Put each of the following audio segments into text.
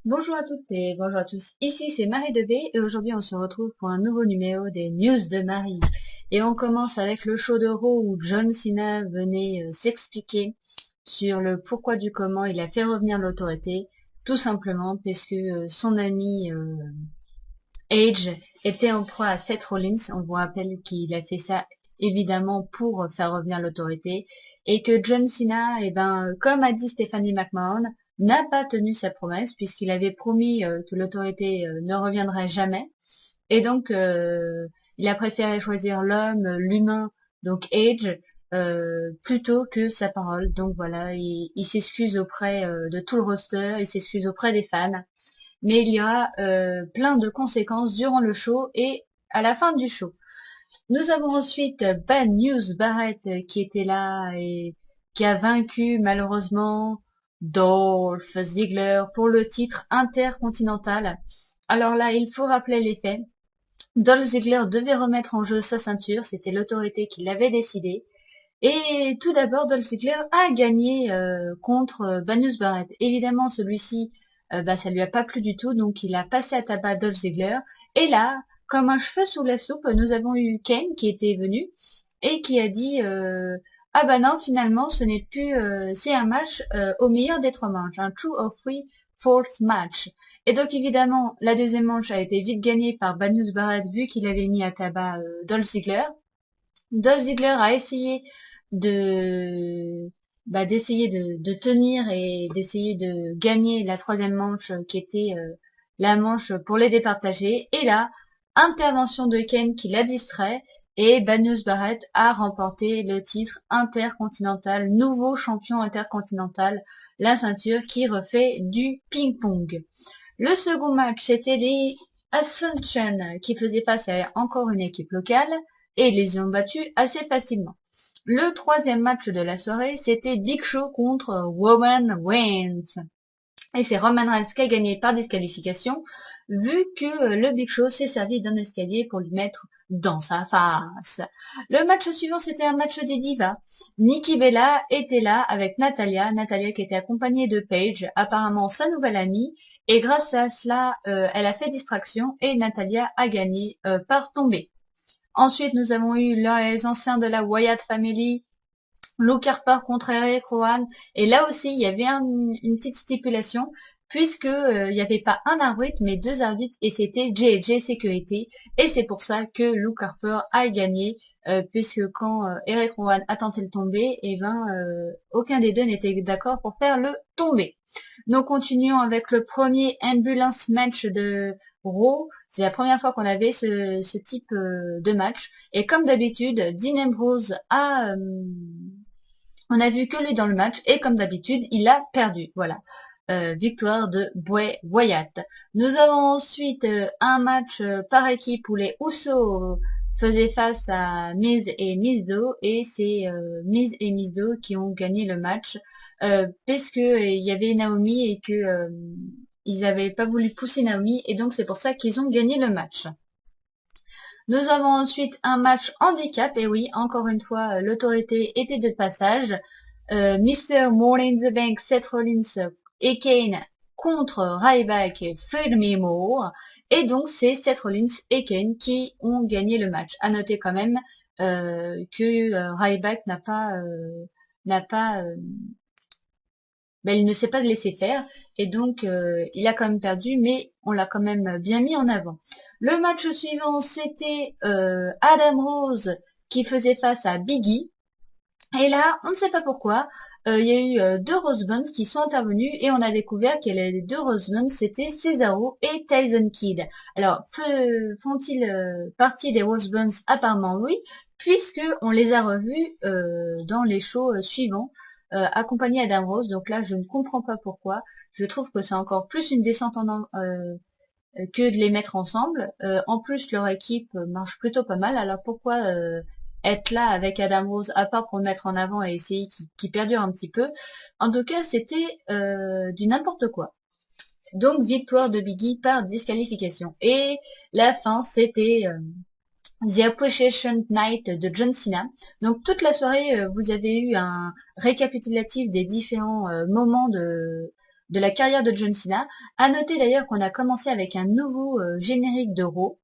Bonjour à toutes et bonjour à tous. Ici c'est Marie de B et aujourd'hui on se retrouve pour un nouveau numéro des News de Marie. Et on commence avec le show de Raw où John Cena venait s'expliquer sur le pourquoi du comment il a fait revenir l'autorité, tout simplement parce que son ami Edge était en proie à Seth Rollins. On vous rappelle qu'il a fait ça évidemment pour faire revenir l'autorité et que John Cena, comme a dit Stephanie McMahon, n'a pas tenu sa promesse puisqu'il avait promis que l'autorité ne reviendrait jamais. Et donc, il a préféré choisir l'homme, l'humain, donc Edge, plutôt que sa parole. Donc voilà, il s'excuse auprès de tout le roster, il s'excuse auprès des fans mais il y aura plein de conséquences durant le show et à la fin du show. Nous avons ensuite Bad News Barrett qui était là et qui a vaincu malheureusement Dolph Ziggler pour le titre intercontinental. Alors là, il faut rappeler les faits. Dolph Ziggler devait remettre en jeu sa ceinture, c'était l'autorité qui l'avait décidé. Et tout d'abord, Dolph Ziggler a gagné contre Bad News Barrett. Évidemment, celui-ci, ça lui a pas plu du tout, donc il a passé à tabac Dolph Ziggler. Et là, comme un cheveu sous la soupe, nous avons eu Kane qui était venu et qui a dit ah bah non, finalement, ce n'est plus, c'est un match au meilleur des trois manches, un true or free fourth match. Et donc évidemment, la deuxième manche a été vite gagnée par Bad News Barrett vu qu'il avait mis à tabac Dolph Ziggler. Dolph Ziggler a essayé de d'essayer de tenir et d'essayer de gagner la troisième manche qui était la manche pour les départager. Et là, intervention de Kane qui l'a distrait et Bad Barrett a remporté le titre intercontinental, nouveau champion intercontinental, la ceinture qui refait du ping-pong. Le second match, c'était les Ascension qui faisaient face à encore une équipe locale et ils les ont battus assez facilement. Le troisième match de la soirée, c'était Big Show contre Roman Reigns. Et c'est Roman Reigns qui a gagné par disqualification, vu que le Big Show s'est servi d'un escalier pour lui mettre dans sa face. Le match suivant, c'était un match des divas. Nikki Bella était là avec Natalia qui était accompagnée de Paige, apparemment sa nouvelle amie, et grâce à cela, elle a fait distraction et Natalia a gagné par tombée. Ensuite, nous avons eu les anciens de la Wyatt Family, Luke Harper contre Eric Rowan. Et là aussi, il y avait une petite stipulation, puisque il n'y avait pas un arbitre, mais deux arbitres, et c'était J&J Sécurité. Et c'est pour ça que Luke Harper a gagné, puisque quand Eric Rowan a tenté le tomber, aucun des deux n'était d'accord pour faire le tomber. Nous continuons avec le premier ambulance match de Raw. C'est la première fois qu'on avait ce type de match. Et comme d'habitude, Dean Ambrose on a vu que lui dans le match et comme d'habitude, il a perdu. Voilà. Victoire de Bray Wyatt. Nous avons ensuite un match par équipe où les Usos faisaient face à Miz et Mizdo et c'est Miz et Mizdo qui ont gagné le match puisque il y avait Naomi et que ils n'avaient pas voulu pousser Naomi et donc c'est pour ça qu'ils ont gagné le match. Nous avons ensuite un match handicap, et oui, encore une fois, l'autorité était de passage. Mr. Money in the Bank, Seth Rollins et Kane contre Ryback et Freddie Moore. Et donc, c'est Seth Rollins et Kane qui ont gagné le match. À noter quand même que Ryback n'a pas il ne s'est pas laissé faire et donc il a quand même perdu, mais on l'a quand même bien mis en avant. Le match suivant, c'était Adam Rose qui faisait face à Biggie. Et là, on ne sait pas pourquoi, il y a eu deux Rosebuns qui sont intervenus et on a découvert que les deux Rosebuns, c'était Cesaro et Tyson Kidd. Alors, font-ils partie des Rosebuns? Apparemment oui, puisque on les a revus dans les shows suivants, accompagnés d'Adam Rose. Donc là, je ne comprends pas pourquoi. Je trouve que c'est encore plus une descente que de les mettre ensemble. En plus, leur équipe marche plutôt pas mal. Alors pourquoi être là avec Adam Rose à part pour le mettre en avant et essayer qu'il perdure un petit peu? En tout cas, c'était du n'importe quoi. Donc victoire de Biggie par disqualification. Et la fin, c'était The Appreciation Night de John Cena. Donc toute la soirée, vous avez eu un récapitulatif des différents moments de la carrière de John Cena. À noter d'ailleurs qu'on a commencé avec un nouveau générique de Raw,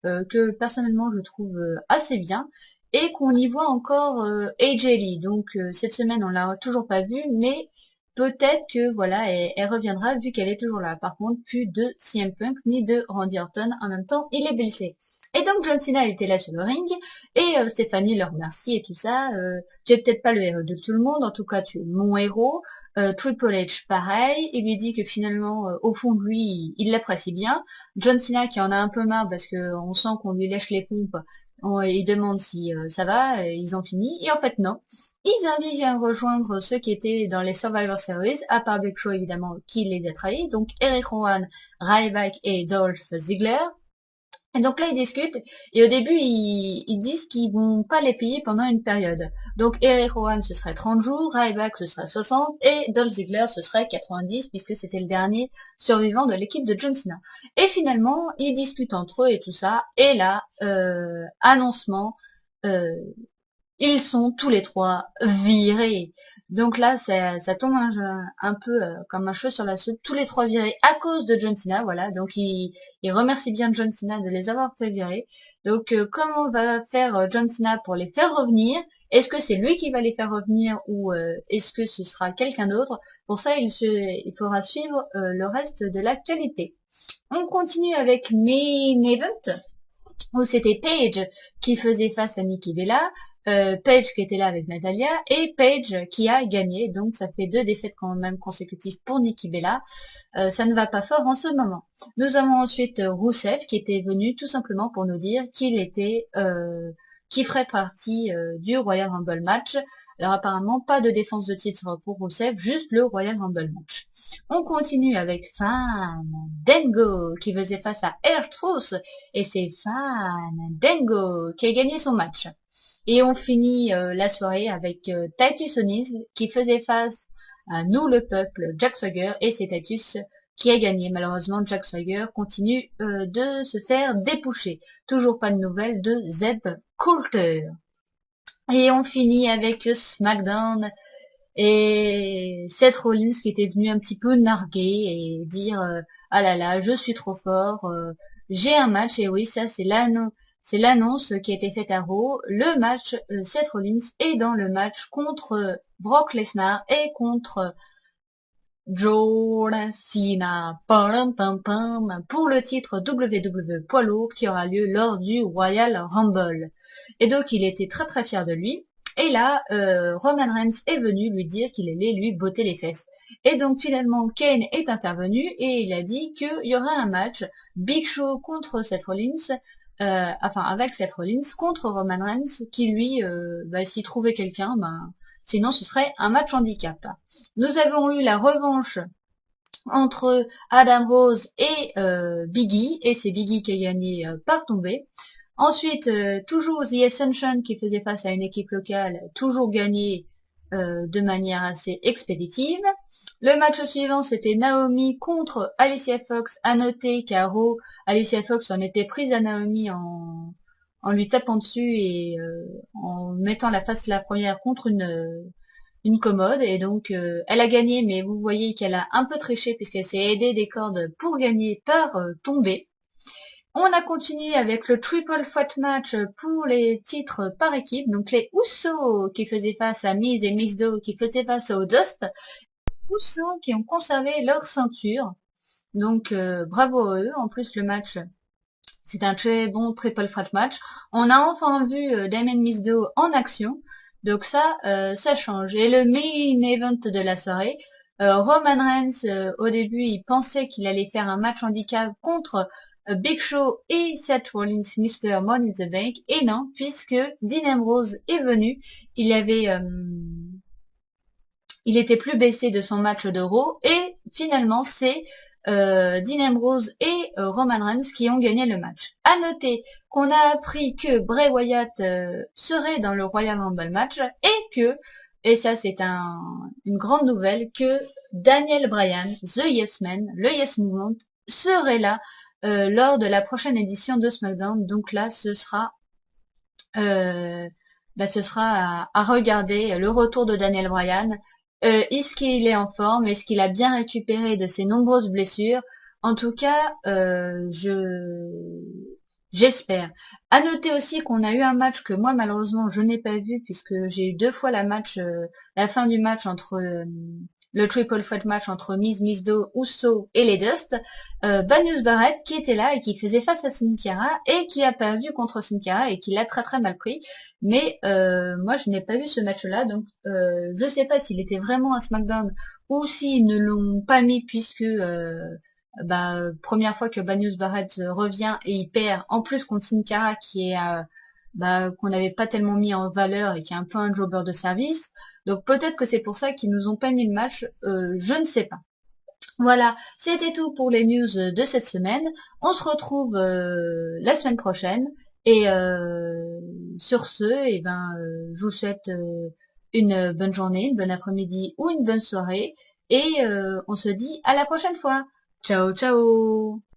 que personnellement je trouve assez bien, et qu'on y voit encore AJ Lee. Donc cette semaine on l'a toujours pas vue, mais peut-être que voilà, elle reviendra vu qu'elle est toujours là. Par contre, plus de CM Punk ni de Randy Orton. En même temps, il est blessé. Et donc John Cena était là sur le ring et Stéphanie le remercie et tout ça. Tu es peut-être pas le héros de tout le monde, en tout cas tu es mon héros. Triple H pareil, il lui dit que finalement au fond de lui il l'apprécie bien. John Cena qui en a un peu marre parce que on sent qu'on lui lèche les pompes, il demande si ça va, ils ont fini et en fait non. Ils invitent à rejoindre ceux qui étaient dans les Survivor Series, à part Big Show évidemment qui les a trahis, donc Eric Rowan, Ryback et Dolph Ziggler. Et donc là, ils discutent, et au début, ils disent qu'ils vont pas les payer pendant une période. Donc Eric Rowan, ce serait 30 jours, Ryback, ce serait 60, et Dolph Ziggler, ce serait 90, puisque c'était le dernier survivant de l'équipe de John Cena. Et finalement, ils discutent entre eux et tout ça, et là, annoncement, euh, ils sont tous les trois virés. Donc là, ça tombe un peu comme un cheveu sur la soupe. Tous les trois virés à cause de John Cena, voilà. Donc il remercie bien John Cena de les avoir fait virer. Donc comment va faire John Cena pour les faire revenir? Est-ce que c'est lui qui va les faire revenir ou est-ce que ce sera quelqu'un d'autre? Pour ça, il faudra suivre le reste de l'actualité. On continue avec Main Event où c'était Paige qui faisait face à Nikki Bella, Paige qui était là avec Natalia, et Paige qui a gagné, donc ça fait 2 défaites quand même consécutives pour Nikki Bella. Ça ne va pas fort en ce moment. Nous avons ensuite Rusev qui était venu tout simplement pour nous dire qu'il était, qui ferait partie du Royal Rumble match. Alors apparemment pas de défense de titre pour Rusev, juste le Royal Rumble match. On continue avec Fandango qui faisait face à R-Truth et c'est Fandango qui a gagné son match. Et on finit la soirée avec Titus O'Neil qui faisait face à nous le peuple, Jack Swagger, et c'est Titus qui a gagné. Malheureusement, Jack Swagger continue de se faire dépoucher. Toujours pas de nouvelles de Zeb Coulter. Et on finit avec SmackDown et Seth Rollins qui était venu un petit peu narguer et dire ah là là, je suis trop fort, j'ai un match. Et oui, ça c'est l'annonce qui a été faite à Raw. Le match Seth Rollins est dans le match contre Brock Lesnar et contre John Cena pour le titre WWE poids lourd qui aura lieu lors du Royal Rumble. Et donc il était très très fier de lui. Et là, Roman Reigns est venu lui dire qu'il allait lui botter les fesses. Et donc finalement, Kane est intervenu et il a dit qu'il y aurait un match Big Show contre Seth Rollins, enfin avec Seth Rollins contre Roman Reigns, qui lui, s'il trouvait quelqu'un, sinon ce serait un match handicap. Nous avons eu la revanche entre Adam Rose et Biggie, et c'est Biggie qui a gagné par tombée. Ensuite, toujours The Ascension qui faisait face à une équipe locale, toujours gagné de manière assez expéditive. Le match suivant, c'était Naomi contre Alicia Fox. À noter qu'à Raw, Alicia Fox en était prise à Naomi en lui tapant dessus et en mettant la face la première contre une commode, et donc elle a gagné, mais vous voyez qu'elle a un peu triché puisqu'elle s'est aidée des cordes pour gagner par tomber. On a continué avec le Triple Threat Match pour les titres par équipe, donc les Usos qui faisaient face à Miz et Mizdow qui faisaient face aux Dust, Usos qui ont conservé leur ceinture, donc bravo à eux. En plus le match, c'est un très bon Triple Threat Match. On a enfin vu Damien Mizdow en action. Donc ça change. Et le main event de la soirée, Roman Reigns, au début, il pensait qu'il allait faire un match handicap contre Big Show et Seth Rollins, Mr. Money in the Bank. Et non, puisque Dean Ambrose est venu, il était plus baissé de son match de Raw. Et finalement, c'est Dean Ambrose et Roman Reigns qui ont gagné le match. À noter qu'on a appris que Bray Wyatt serait dans le Royal Rumble match et ça c'est une grande nouvelle, que Daniel Bryan, The Yes Man, le Yes Movement, serait là lors de la prochaine édition de SmackDown. Donc là, ce sera à regarder le retour de Daniel Bryan. Est-ce qu'il est en forme? Est-ce qu'il a bien récupéré de ses nombreuses blessures? En tout cas, j'espère. À noter aussi qu'on a eu un match que moi malheureusement je n'ai pas vu puisque j'ai eu deux fois la fin du match entre le triple threat match entre Miz Dow, Uso et les Dust. Banius Barrett qui était là et qui faisait face à Sin Cara et qui a perdu contre Sin Cara et qui l'a très très mal pris. Mais moi je n'ai pas vu ce match-là, donc je sais pas s'il était vraiment à SmackDown ou s'ils ne l'ont pas mis puisque première fois que Banius Barrett revient et il perd en plus contre Sin Cara qui est qu'on n'avait pas tellement mis en valeur et qui est un peu un jobber de service. Donc peut-être que c'est pour ça qu'ils nous ont pas mis le match, je ne sais pas. Voilà, c'était tout pour les news de cette semaine. On se retrouve la semaine prochaine. Et sur ce, je vous souhaite une bonne journée, une bonne après-midi ou une bonne soirée. Et on se dit à la prochaine fois. Ciao, ciao!